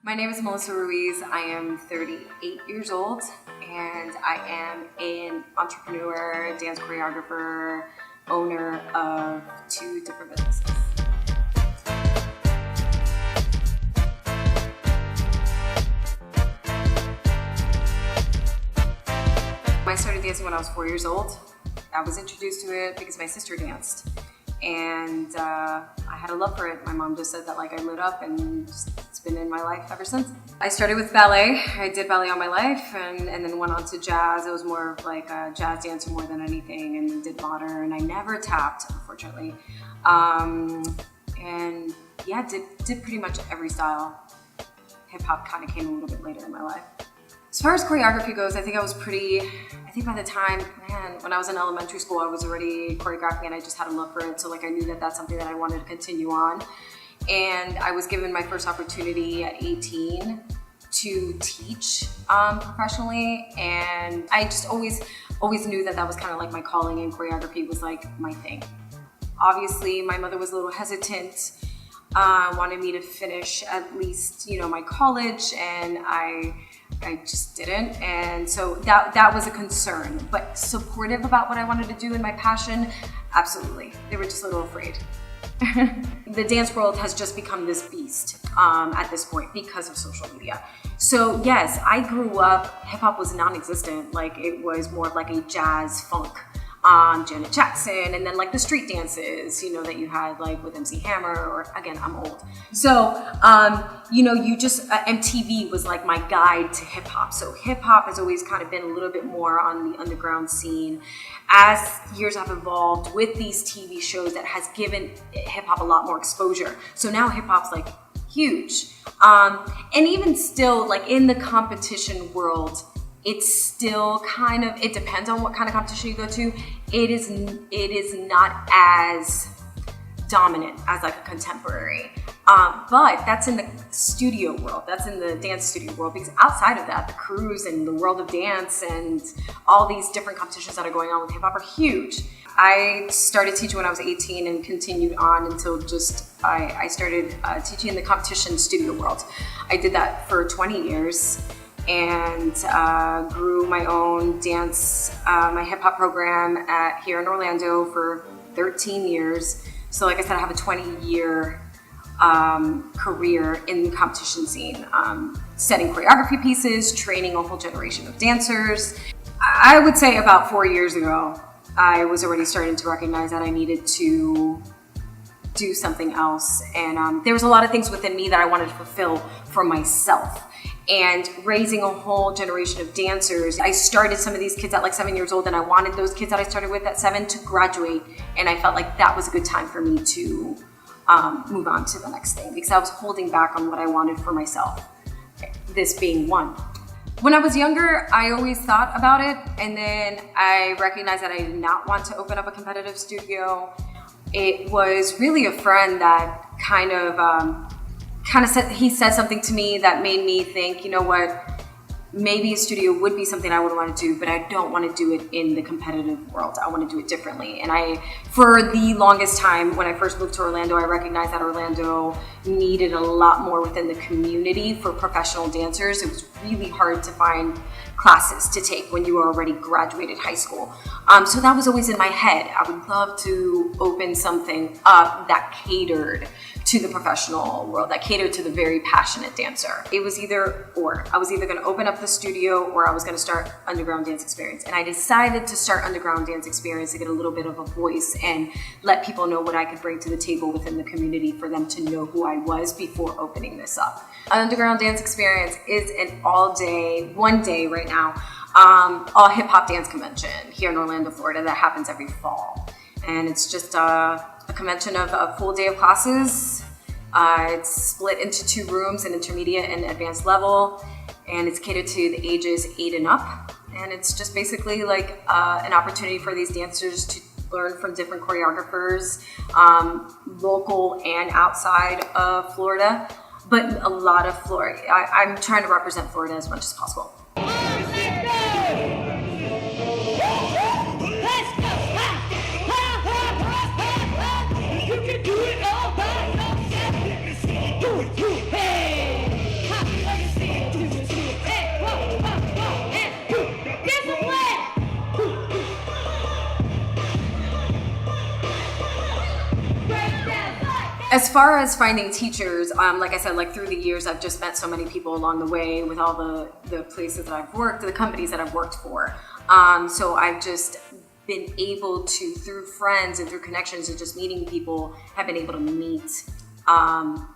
My name is Melissa Ruiz. I am 38 years old and I am an entrepreneur, dance choreographer, owner of 2 different businesses. I started dancing when I was 4 years old. I was introduced to it because my sister danced. And I had a love for it. My mom just said that I lit up and it's been in my life ever since. I started with ballet. I did ballet all my life and then went on to jazz. I was more of a jazz dancer more than anything, and did modern. I never tapped, unfortunately. And yeah, did pretty much every style. Hip hop kind of came a little bit later in my life. As far as choreography goes, I think by the time, when I was in elementary school, I was already choreographing and I just had a love for it. So I knew that that's something that I wanted to continue on. And I was given my first opportunity at 18 to teach professionally. And I just always knew that that was kind of my calling, and choreography was my thing. Obviously, my mother was a little hesitant, wanted me to finish at least, my college, and I just didn't, and so that was a concern. But supportive about what I wanted to do and my passion, absolutely. They were just a little afraid. The dance world has just become this beast at this point because of social media. So yes, I grew up, hip hop was non-existent. It was more of a jazz funk. Janet Jackson, and then the street dances, that you had with MC Hammer, or again, I'm old. So, MTV was my guide to hip hop. So hip hop has always kind of been a little bit more on the underground scene. As years have evolved with these TV shows, that has given hip hop a lot more exposure. So now hip hop's huge. And even still, in the competition world, it's still it depends on what kind of competition you go to. It is not as dominant as a contemporary. But that's in the studio world, that's in the dance studio world, because outside of that, the crews and the world of dance and all these different competitions that are going on with hip hop are huge. I started teaching when I was 18 and continued on until I started teaching in the competition studio world. I did that for 20 years. And grew my own dance, my hip hop program here in Orlando for 13 years. So like I said, I have a 20-year career in the competition scene, setting choreography pieces, training a whole generation of dancers. I would say about 4 years ago, I was already starting to recognize that I needed to do something else. And there was a lot of things within me that I wanted to fulfill for myself. And raising a whole generation of dancers. I started some of these kids at 7 years old, and I wanted those kids that I started with at 7 to graduate. And I felt like that was a good time for me to move on to the next thing, because I was holding back on what I wanted for myself, this being one. When I was younger, I always thought about it, and then I recognized that I did not want to open up a competitive studio. It was really a friend that kind of said something to me that made me think, you know what, maybe a studio would be something I would want to do, but I don't want to do it in the competitive world. I want to do it differently. And for the longest time, when I first moved to Orlando, I recognized that Orlando needed a lot more within the community for professional dancers. It was really hard to find classes to take when you were already graduated high school. So that was always in my head. I would love to open something up that catered to the professional world, that catered to the very passionate dancer. It was either or. I was either going to open up the studio or I was going to start Underground Dance Xperience. And I decided to start Underground Dance Xperience to get a little bit of a voice and let people know what I could bring to the table within the community, for them to know who I was before opening this up. Underground Dance Xperience is an one day right now, all hip hop dance convention here in Orlando, Florida, that happens every fall. And it's just a convention of a full day of classes. It's split into 2 rooms, an intermediate and advanced level, and it's catered to the ages 8 and up. And it's just basically an opportunity for these dancers to learn from different choreographers, local and outside of Florida, but a lot of Florida. I'm trying to represent Florida as much as possible. As far as finding teachers, like I said, like through the years, I've just met so many people along the way with all the places that I've worked, the companies that I've worked for. So I've just been able to, through friends and through connections and just meeting people, have been able to meet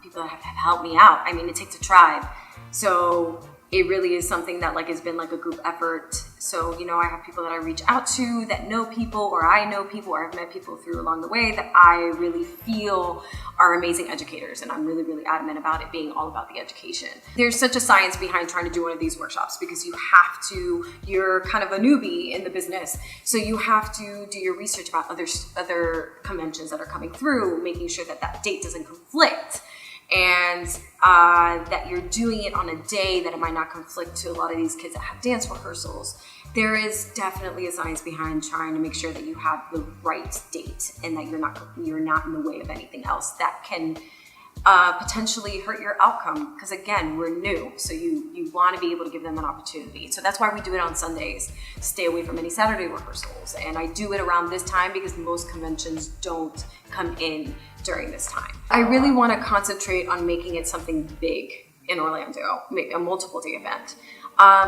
people that have helped me out. I mean, it takes a tribe. So it really is something that like has been like a group effort. So, you know, I have people that I reach out to that know people, or I know people, or I've met people through along the way that I really feel are amazing educators. And I'm really, really adamant about it being all about the education. There's such a science behind trying to do one of these workshops because you're kind of a newbie in the business. So you have to do your research about other conventions that are coming through, making sure that that date doesn't conflict. And that you're doing it on a day that it might not conflict to a lot of these kids that have dance rehearsals. There is definitely a science behind trying to make sure that you have the right date and that you're not in the way of anything else that can potentially hurt your outcome. Because again, we're new, so you want to be able to give them an opportunity. So that's why we do it on Sundays. Stay away from any Saturday rehearsals. And I do it around this time because most conventions don't come in during this time. I really want to concentrate on making it something big in Orlando, make a multiple day event.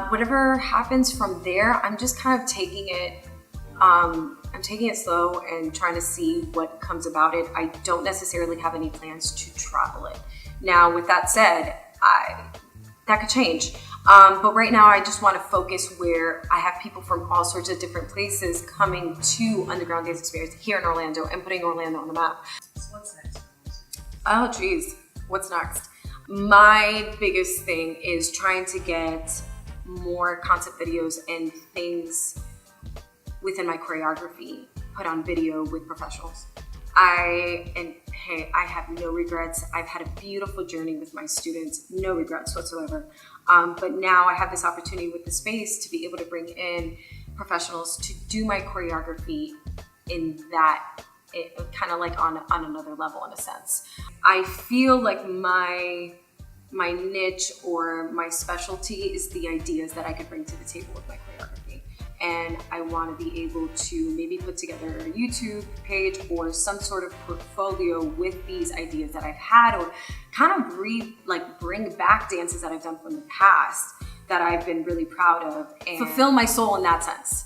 Whatever happens from there, I'm just kind of taking it slow and trying to see what comes about it. I don't necessarily have any plans to travel it. Now, with that said, that could change. But right now, I just want to focus where I have people from all sorts of different places coming to Underground Dance Xperience here in Orlando and putting Orlando on the map. So what's next? Oh, geez. What's next? My biggest thing is trying to get more concept videos and things within my choreography put on video with professionals. I have no regrets. I've had a beautiful journey with my students, no regrets whatsoever. But now I have this opportunity with the space to be able to bring in professionals to do my choreography in that, kind of like on another level in a sense. I feel like my niche or my specialty is the ideas that I could bring to the table with my choreography. And I want to be able to maybe put together a YouTube page or some sort of portfolio with these ideas that I've had, or kind of bring back dances that I've done from the past that I've been really proud of and fulfill my soul in that sense.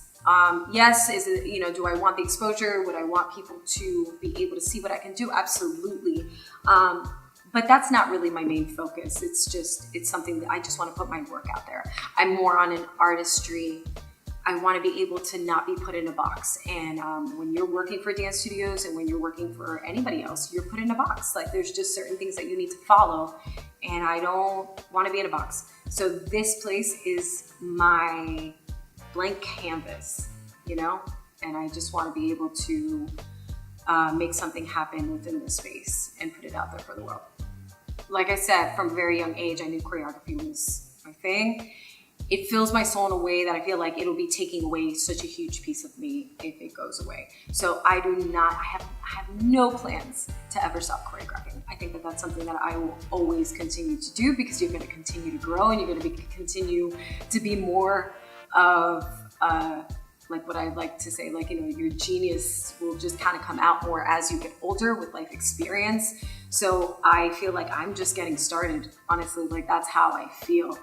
Yes, do I want the exposure? Would I want people to be able to see what I can do? Absolutely. But that's not really my main focus. It's something that I just want to put my work out there. I'm more on an artistry. I want to be able to not be put in a box. And when you're working for dance studios and when you're working for anybody else, you're put in a box. Like there's just certain things that you need to follow. And I don't want to be in a box. So this place is my blank canvas, and I just want to be able to make something happen within this space and put it out there for the world. Like I said, from a very young age, I knew choreography was my thing. It fills my soul in a way that I feel like it'll be taking away such a huge piece of me if it goes away. So I have no plans to ever stop choreographing. I think that that's something that I will always continue to do because you're going to continue to grow and you're going to continue to be more of like what I like to say, your genius will just kind of come out more as you get older with life experience. So I feel like I'm just getting started, honestly, that's how I feel.